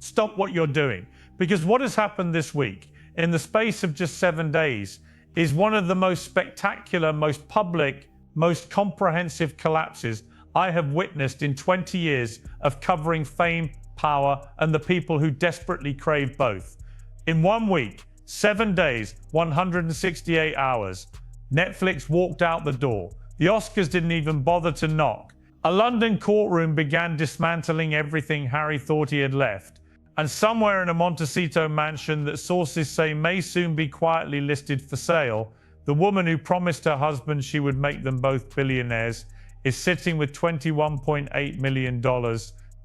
stop what you're doing. Because what has happened this week, in the space of just 7 days, is one of the most spectacular, most public, most comprehensive collapses I have witnessed in 20 years of covering fame, power, and the people who desperately crave both. In 1 week, 7 days, 168 hours, Netflix walked out the door. The Oscars didn't even bother to knock. A London courtroom began dismantling everything Harry thought he had left. And somewhere in a Montecito mansion that sources say may soon be quietly listed for sale, the woman who promised her husband she would make them both billionaires is sitting with $21.8 million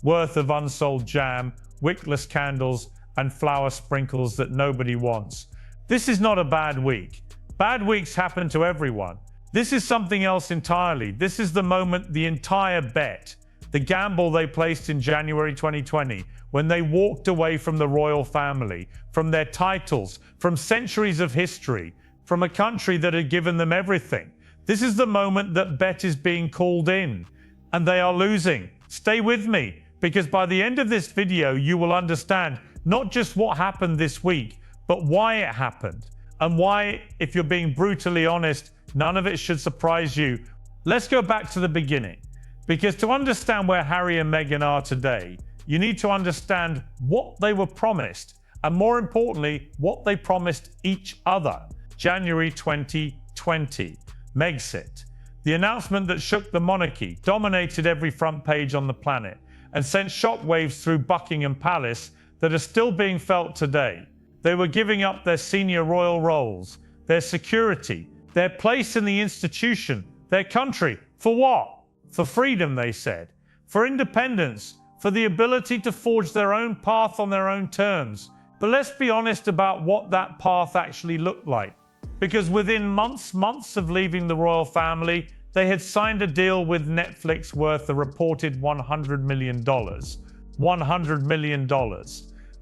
worth of unsold jam, wickless candles, and flower sprinkles that nobody wants. This is not a bad week. Bad weeks happen to everyone. This is something else entirely. This is the moment the entire bet, the gamble they placed in January 2020, when they walked away from the royal family, from their titles, from centuries of history, from a country that had given them everything. This is the moment that bet is being called in, and they are losing. Stay with me, because by the end of this video, you will understand not just what happened this week, but why it happened, and why, if you're being brutally honest, none of it should surprise you. Let's go back to the beginning, because to understand where Harry and Meghan are today, you need to understand what they were promised, and more importantly, what they promised each other. January 2020, Megxit. The announcement that shook the monarchy, dominated every front page on the planet, and sent shockwaves through Buckingham Palace that are still being felt today. They were giving up their senior royal roles, their security, their place in the institution, their country. For what? For freedom, they said. For independence. For the ability to forge their own path on their own terms. But let's be honest about what that path actually looked like. Because within months of leaving the royal family, they had signed a deal with Netflix worth a reported $100 million. $100 million.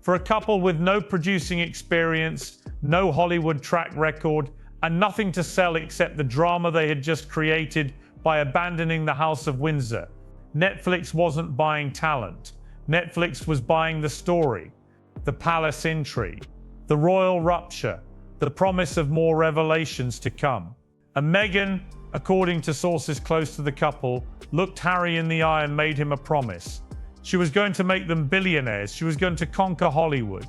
For a couple with no producing experience, no Hollywood track record, and nothing to sell except the drama they had just created by abandoning the House of Windsor. Netflix wasn't buying talent. Netflix was buying the story, the palace intrigue, the royal rupture, the promise of more revelations to come. And Meghan, according to sources close to the couple, looked Harry in the eye and made him a promise. She was going to make them billionaires. She was going to conquer Hollywood.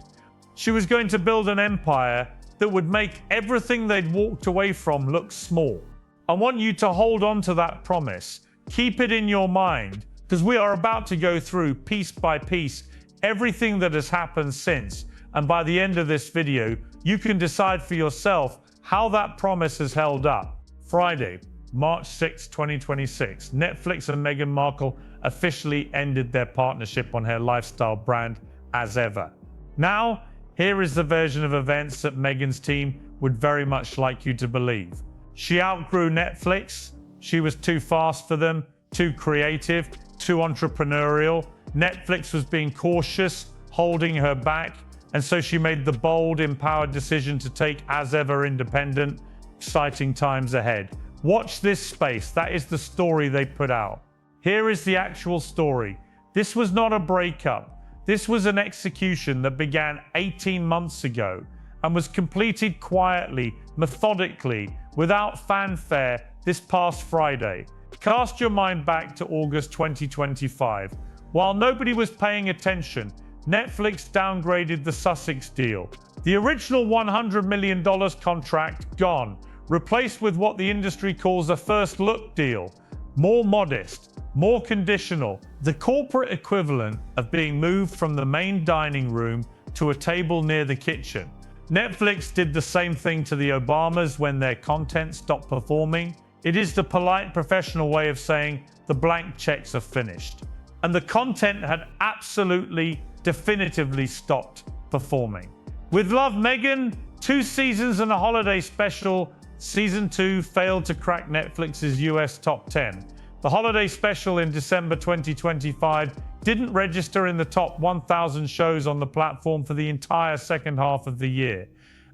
She was going to build an empire that would make everything they'd walked away from look small. I want you to hold on to that promise. Keep it in your mind, because we are about to go through, piece by piece, everything that has happened since. And by the end of this video, you can decide for yourself how that promise has held up. Friday, March 6, 2026, Netflix and Meghan Markle officially ended their partnership on her lifestyle brand as ever. Now, here is the version of events that Meghan's team would very much like you to believe. She outgrew Netflix. She was too fast for them, too creative, too entrepreneurial. Netflix was being cautious, holding her back, and so she made the bold, empowered decision to take as ever independent. Exciting times ahead. Watch this space. That is the story they put out. Here is the actual story. This was not a breakup. This was an execution that began 18 months ago and was completed quietly, methodically, without fanfare this past Friday. Cast your mind back to August 2025. While nobody was paying attention, Netflix downgraded the Sussex deal. The original $100 million contract gone, replaced with what the industry calls a first look deal. More modest, more conditional, the corporate equivalent of being moved from the main dining room to a table near the kitchen. Netflix did the same thing to the Obamas when their content stopped performing. It is the polite professional way of saying the blank checks are finished. And the content had absolutely, definitively stopped performing. With Love, Meghan, 2 seasons and a holiday special, Season 2 failed to crack Netflix's US top 10. The holiday special in December 2025 didn't register in the top 1,000 shows on the platform for the entire second half of the year.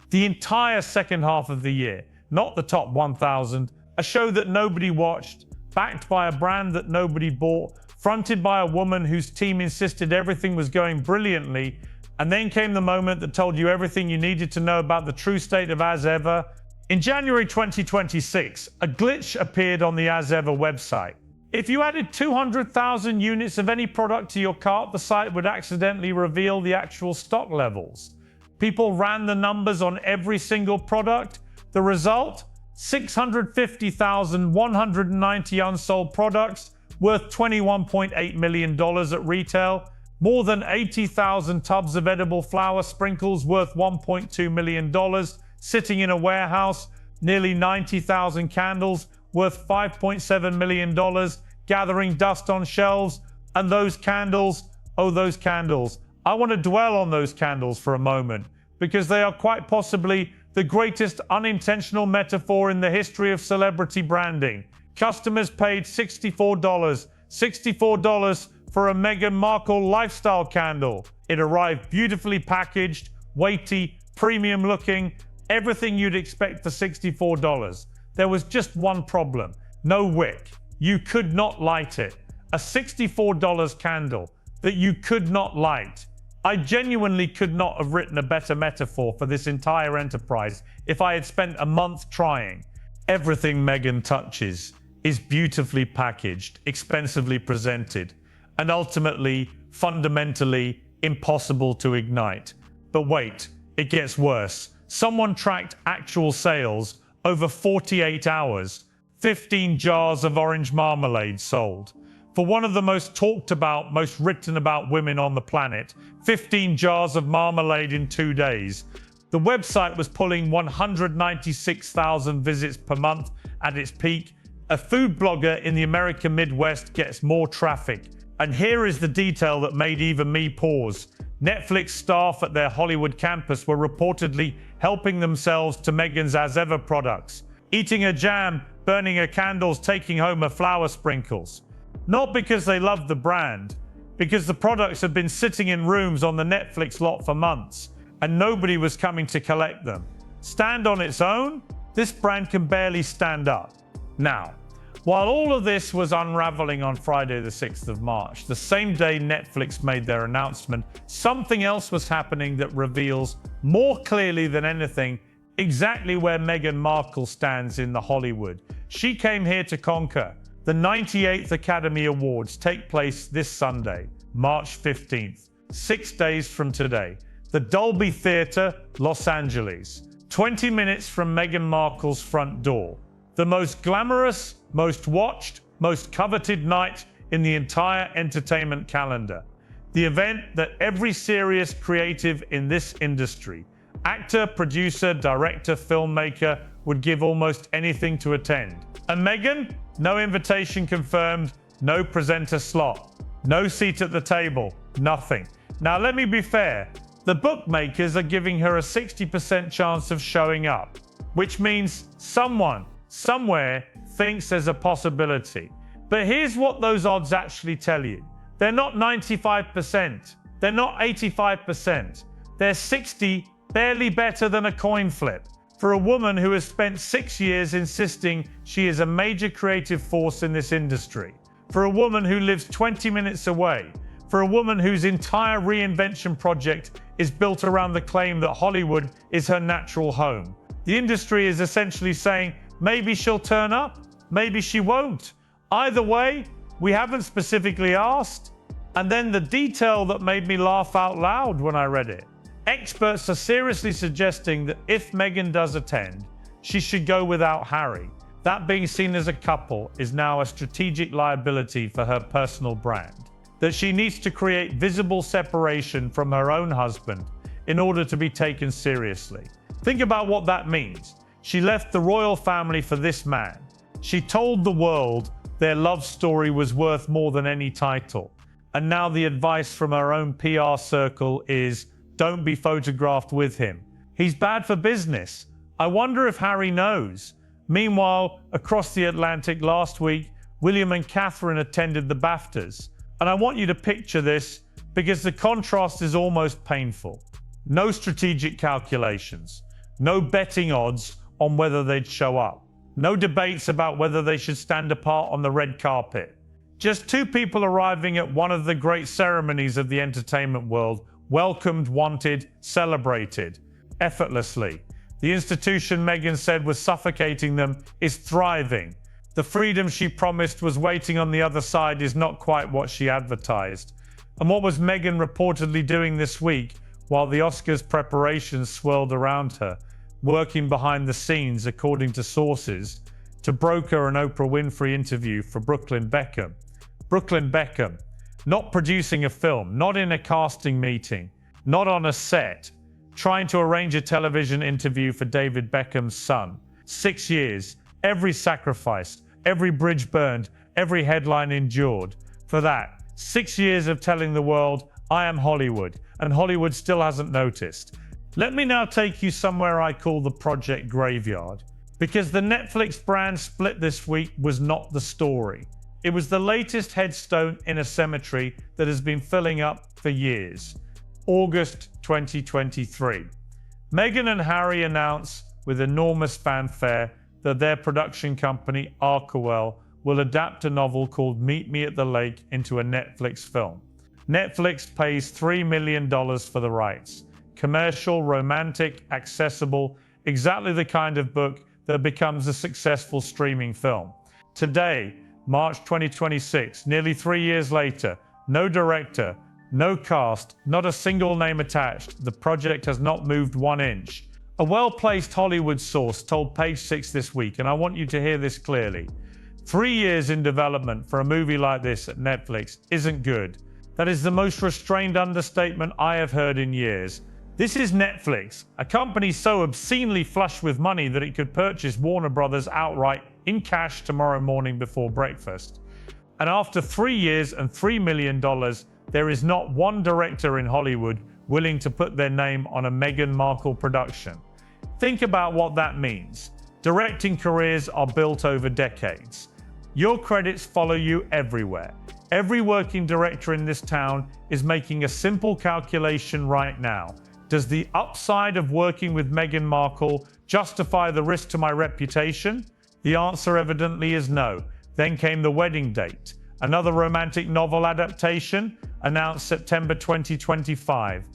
The entire second half of the year, not the top 1,000. A show that nobody watched, backed by a brand that nobody bought, fronted by a woman whose team insisted everything was going brilliantly, and then came the moment that told you everything you needed to know about the true state of As Ever. In January 2026, a glitch appeared on the As Ever website. If you added 200,000 units of any product to your cart, the site would accidentally reveal the actual stock levels. People ran the numbers on every single product. The result? 650,190 unsold products worth $21.8 million at retail, more than 80,000 tubs of edible flower sprinkles worth $1.2 million sitting in a warehouse, nearly 90,000 candles worth $5.7 million gathering dust on shelves, and those candles, oh those candles. I want to dwell on those candles for a moment, because they are quite possibly the greatest unintentional metaphor in the history of celebrity branding. Customers paid $64 for a Meghan Markle lifestyle candle. It arrived beautifully packaged, weighty, premium looking, everything you'd expect for $64. There was just one problem: no wick. You could not light it. A $64 candle that you could not light. I genuinely could not have written a better metaphor for this entire enterprise if I had spent a month trying. Everything Meghan touches is beautifully packaged, expensively presented, and ultimately, fundamentally impossible to ignite. But wait, it gets worse. Someone tracked actual sales over 48 hours. 15 jars of orange marmalade sold. For one of the most talked about, most written about women on the planet, 15 jars of marmalade in 2 days. The website was pulling 196,000 visits per month at its peak. A food blogger in the American Midwest gets more traffic. And here is the detail that made even me pause. Netflix staff at their Hollywood campus were reportedly helping themselves to Meghan's As Ever products, eating a jam, burning her candles, taking home her flower sprinkles. Not because they loved the brand, because the products had been sitting in rooms on the Netflix lot for months, and nobody was coming to collect them. Stand on its own? This brand can barely stand up. Now, while all of this was unraveling on Friday the 6th of March, the same day Netflix made their announcement, something else was happening that reveals more clearly than anything exactly where Meghan Markle stands in the Hollywood. She came here to conquer. The 98th Academy Awards take place this Sunday, March 15th, 6 days from today. The Dolby Theatre, Los Angeles, 20 minutes from Meghan Markle's front door. The most glamorous, most watched, most coveted night in the entire entertainment calendar. The event that every serious creative in this industry, actor, producer, director, filmmaker, would give almost anything to attend. And Meghan? No invitation confirmed, no presenter slot, no seat at the table, nothing. Now let me be fair, the bookmakers are giving her a 60% chance of showing up, which means someone, somewhere, thinks there's a possibility. But here's what those odds actually tell you. They're not 95%, they're not 85%, they're 60, barely better than a coin flip. For a woman who has spent 6 years insisting she is a major creative force in this industry. For a woman who lives 20 minutes away. For a woman whose entire reinvention project is built around the claim that Hollywood is her natural home. The industry is essentially saying, maybe she'll turn up, maybe she won't. Either way, we haven't specifically asked. And then the detail that made me laugh out loud when I read it. Experts are seriously suggesting that if Meghan does attend, she should go without Harry. That being seen as a couple is now a strategic liability for her personal brand. That she needs to create visible separation from her own husband in order to be taken seriously. Think about what that means. She left the royal family for this man. She told the world their love story was worth more than any title. And now the advice from her own PR circle is, don't be photographed with him. He's bad for business. I wonder if Harry knows. Meanwhile, across the Atlantic last week, William and Catherine attended the BAFTAs. And I want you to picture this because the contrast is almost painful. No strategic calculations. No betting odds on whether they'd show up. No debates about whether they should stand apart on the red carpet. Just two people arriving at one of the great ceremonies of the entertainment world, welcomed, wanted, celebrated, effortlessly. The institution Meghan said was suffocating them is thriving. The freedom she promised was waiting on the other side is not quite what she advertised. And what was Meghan reportedly doing this week while the Oscars preparations swirled around her, working behind the scenes, according to sources, to broker an Oprah Winfrey interview for Brooklyn Beckham. Brooklyn Beckham, not producing a film, not in a casting meeting, not on a set, trying to arrange a television interview for David Beckham's son. 6 years, every sacrifice, every bridge burned, every headline endured. For that, 6 years of telling the world, I am Hollywood, and Hollywood still hasn't noticed. Let me now take you somewhere I call the Project Graveyard, because the Netflix brand split this week was not the story. It was the latest headstone in a cemetery that has been filling up for years. August 2023. Meghan and Harry announce with enormous fanfare that their production company, Archewell, will adapt a novel called Meet Me at the Lake into a Netflix film. Netflix pays $3 million for the rights. Commercial, romantic, accessible, exactly the kind of book that becomes a successful streaming film. Today, March 2026, nearly 3 years later, no director, no cast, not a single name attached. The project has not moved 1 inch. A well-placed Hollywood source told Page Six this week, and I want you to hear this clearly. 3 years in development for a movie like this at Netflix isn't good. That is the most restrained understatement I have heard in years. This is Netflix, a company so obscenely flush with money that it could purchase Warner Brothers outright in cash tomorrow morning before breakfast. And after 3 years and $3 million, there is not one director in Hollywood willing to put their name on a Meghan Markle production. Think about what that means. Directing careers are built over decades. Your credits follow you everywhere. Every working director in this town is making a simple calculation right now. Does the upside of working with Meghan Markle justify the risk to my reputation? The answer evidently is no. Then came the wedding date. Another romantic novel adaptation, announced September 2025.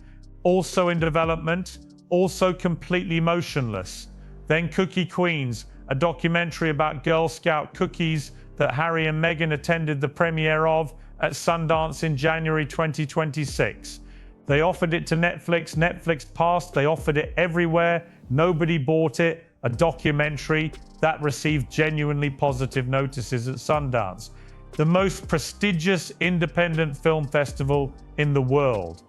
Also in development, also completely motionless. Then Cookie Queens, a documentary about Girl Scout cookies that Harry and Meghan attended the premiere of at Sundance in January 2026. They offered it to Netflix. Netflix passed. They offered it everywhere. Nobody bought it. A documentary that received genuinely positive notices at Sundance, the most prestigious independent film festival in the world.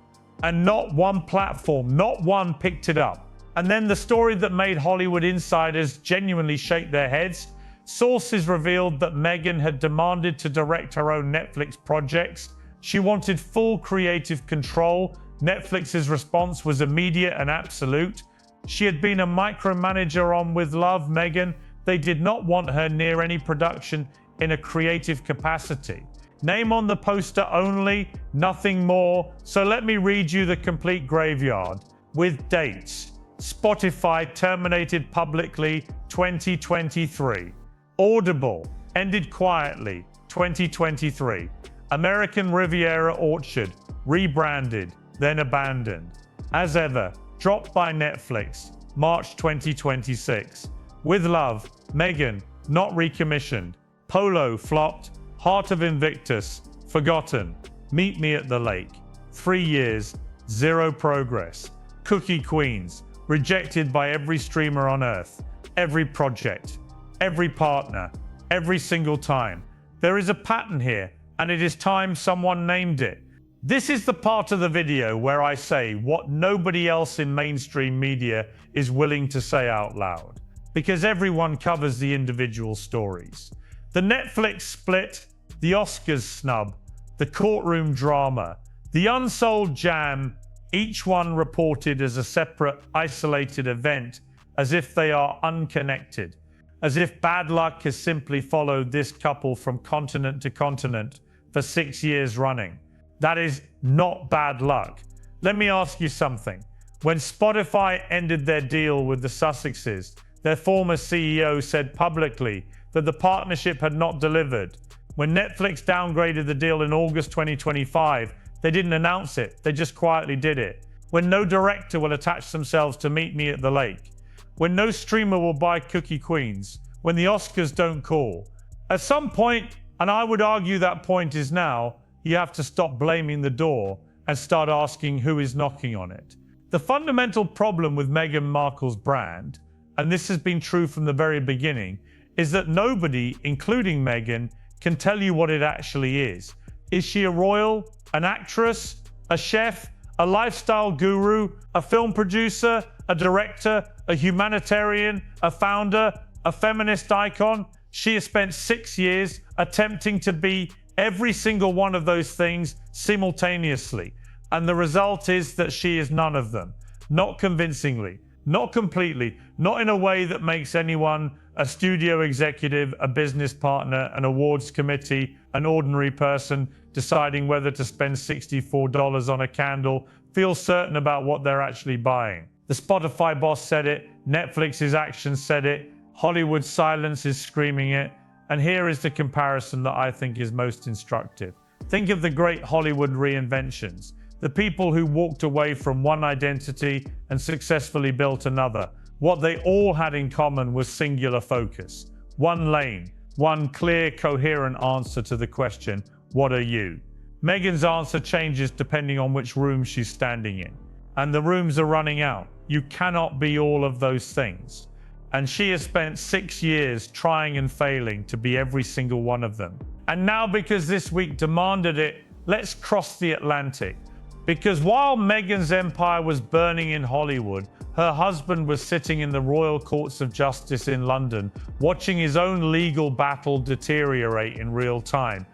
And not one platform, not one picked it up. And then the story that made Hollywood insiders genuinely shake their heads. Sources revealed that Meghan had demanded to direct her own Netflix projects. She wanted full creative control. Netflix's response was immediate and absolute. She had been a micromanager on With Love, Meghan. They did not want her near any production in a creative capacity. Name on the poster only, nothing more. So let me read you the complete graveyard with dates. Spotify terminated publicly 2023. Audible ended quietly 2023. American Riviera Orchard rebranded, then abandoned. As ever, dropped by Netflix, March 2026. With Love, Meghan, not recommissioned. Polo flopped. Heart of Invictus, forgotten. Meet Me at the Lake. 3 years, zero progress. Cookie Queens, rejected by every streamer on earth. Every project, every partner, every single time. There is a pattern here, and it is time someone named it. This is the part of the video where I say what nobody else in mainstream media is willing to say out loud, because everyone covers the individual stories. The Netflix split, the Oscars snub, the courtroom drama, the unsold jam, each one reported as a separate, isolated event, as if they are unconnected, as if bad luck has simply followed this couple from continent to continent for 6 years running. That is not bad luck. Let me ask you something. When Spotify ended their deal with the Sussexes, their former CEO said publicly that the partnership had not delivered. When Netflix downgraded the deal in August 2025, they didn't announce it, they just quietly did it. When no director will attach themselves to Meet Me at the Lake. When no streamer will buy Cookie Queens. When the Oscars don't call. At some point, and I would argue that point is now, you have to stop blaming the door and start asking who is knocking on it. The fundamental problem with Meghan Markle's brand, and this has been true from the very beginning, is that nobody, including Meghan, can tell you what it actually is. Is she a royal, an actress, a chef, a lifestyle guru, a film producer, a director, a humanitarian, a founder, a feminist icon? She has spent 6 years attempting to be every single one of those things simultaneously. And the result is that she is none of them. Not convincingly, not completely, not in a way that makes anyone a studio executive, a business partner, an awards committee, an ordinary person deciding whether to spend $64 on a candle, feel certain about what they're actually buying. The Spotify boss said it, Netflix's actions said it, Hollywood's silence is screaming it, and here is the comparison that I think is most instructive. Think of the great Hollywood reinventions, the people who walked away from one identity and successfully built another. What they all had in common was singular focus, one lane, one clear, coherent answer to the question, what are you? Meghan's answer changes depending on which room she's standing in, and the rooms are running out. You cannot be all of those things. And she has spent 6 years trying and failing to be every single one of them. And now, because this week demanded it, let's cross the Atlantic. Because while Meghan's empire was burning in Hollywood, her husband was sitting in the Royal Courts of Justice in London, watching his own legal battle deteriorate in real time.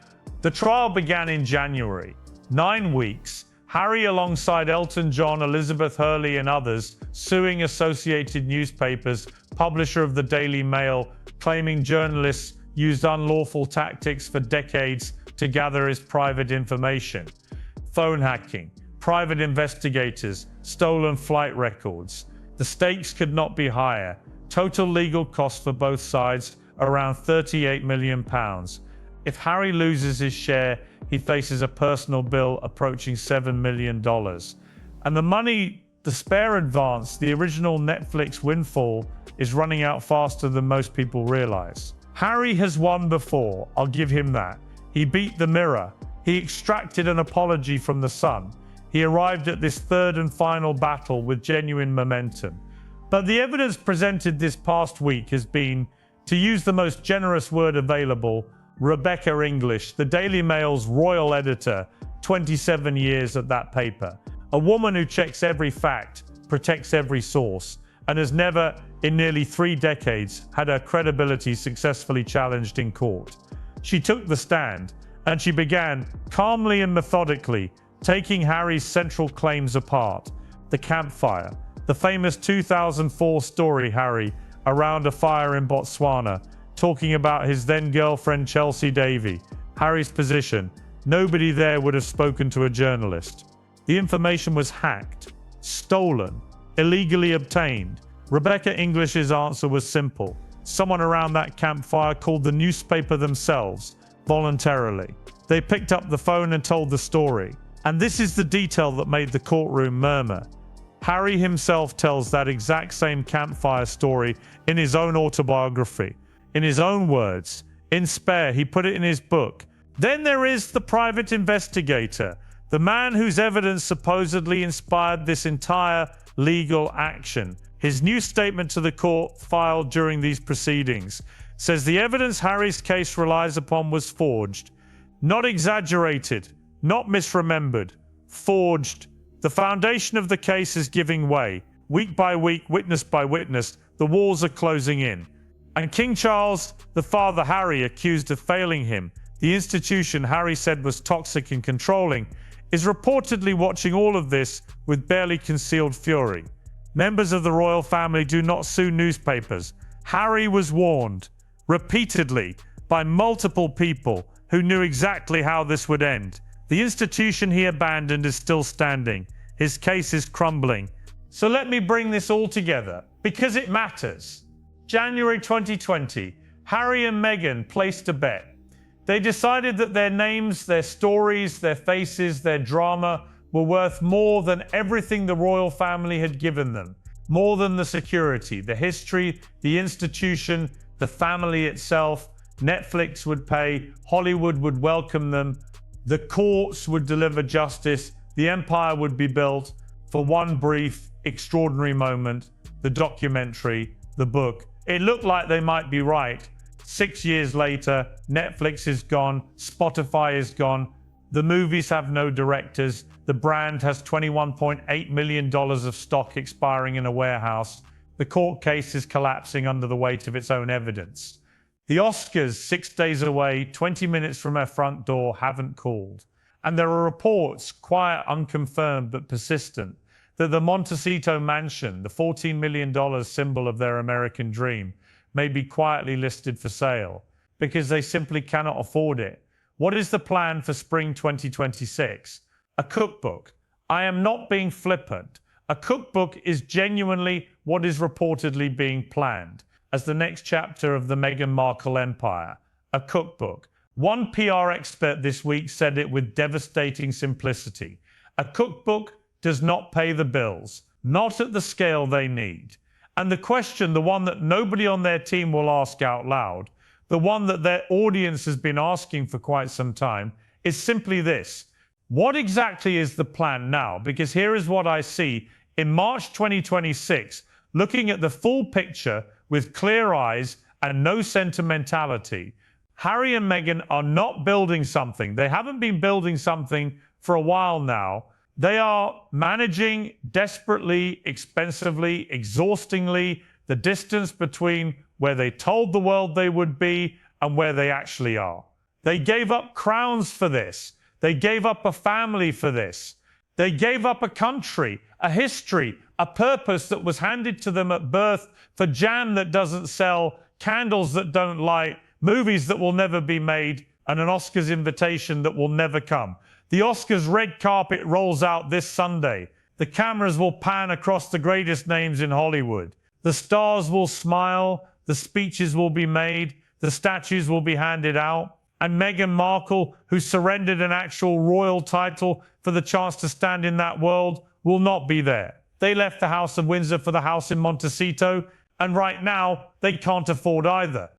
The trial began in January. 9 weeks. Harry, alongside Elton John, Elizabeth Hurley and others, suing Associated Newspapers, publisher of the Daily Mail, claiming journalists used unlawful tactics for decades to gather his private information. Phone hacking, private investigators, stolen flight records. The stakes could not be higher. Total legal costs for both sides around £38 million. If Harry loses his share, he faces a personal bill approaching $7 million. And the money, the spare advance, the original Netflix windfall, is running out faster than most people realize. Harry has won before, I'll give him that. He beat the Mirror. He extracted an apology from the Sun. He arrived at this third and final battle with genuine momentum. But the evidence presented this past week has been, to use the most generous word available, Rebecca English, the Daily Mail's royal editor, 27 years at that paper. A woman who checks every fact, protects every source, and has never, in nearly 3 decades, had her credibility successfully challenged in court. She took the stand, and she began, calmly and methodically, taking Harry's central claims apart. The campfire, the famous 2004 story Harry around a fire in Botswana, talking about his then-girlfriend Chelsea Davy. Harry's position, nobody there would have spoken to a journalist. The information was hacked, stolen, illegally obtained. Rebecca English's answer was simple. Someone around that campfire called the newspaper themselves, voluntarily. They picked up the phone and told the story. And this is the detail that made the courtroom murmur. Harry himself tells that exact same campfire story in his own autobiography. In his own words, in spare, he put it in his book. Then there is the private investigator, the man whose evidence supposedly inspired this entire legal action. His new statement to the court filed during these proceedings says the evidence Harry's case relies upon was forged, not exaggerated, not misremembered, forged. The foundation of the case is giving way. Week by week, witness by witness, the walls are closing in. And King Charles, the father Harry, accused of failing him, the institution Harry said was toxic and controlling, is reportedly watching all of this with barely concealed fury. Members of the royal family do not sue newspapers. Harry was warned, repeatedly, by multiple people who knew exactly how this would end. The institution he abandoned is still standing. His case is crumbling. So let me bring this all together, because it matters. January 2020, Harry and Meghan placed a bet. They decided that their names, their stories, their faces, their drama were worth more than everything the royal family had given them. More than the security, the history, the institution, the family itself. Netflix would pay, Hollywood would welcome them, the courts would deliver justice, the empire would be built for one brief, extraordinary moment, the documentary, the book. It looked like they might be right. 6 years later, Netflix is gone, Spotify is gone, the movies have no directors, the brand has $21.8 million of stock expiring in a warehouse, the court case is collapsing under the weight of its own evidence. The Oscars, 6 days away, 20 minutes from her front door, haven't called. And there are reports, quiet, unconfirmed, but persistent, that the Montecito mansion, the $14 million symbol of their American dream, may be quietly listed for sale because they simply cannot afford it. What is the plan for spring 2026? A cookbook. I am not being flippant. A cookbook is genuinely what is reportedly being planned as the next chapter of the Meghan Markle empire. A cookbook. One PR expert this week said it with devastating simplicity. A cookbook does not pay the bills, not at the scale they need. And the question, the one that nobody on their team will ask out loud, the one that their audience has been asking for quite some time, is simply this. What exactly is the plan now? Because here is what I see. In March 2026, looking at the full picture with clear eyes and no sentimentality, Harry and Meghan are not building something. They haven't been building something for a while now. They are managing desperately, expensively, exhaustingly the distance between where they told the world they would be and where they actually are. They gave up crowns for this. They gave up a family for this. They gave up a country, a history, a purpose that was handed to them at birth for jam that doesn't sell, candles that don't light, movies that will never be made, and an Oscars invitation that will never come. The Oscars red carpet rolls out this Sunday. The cameras will pan across the greatest names in Hollywood. The stars will smile, the speeches will be made, the statues will be handed out, and Meghan Markle, who surrendered an actual royal title for the chance to stand in that world, will not be there. They left the House of Windsor for the house in Montecito, and right now they can't afford either.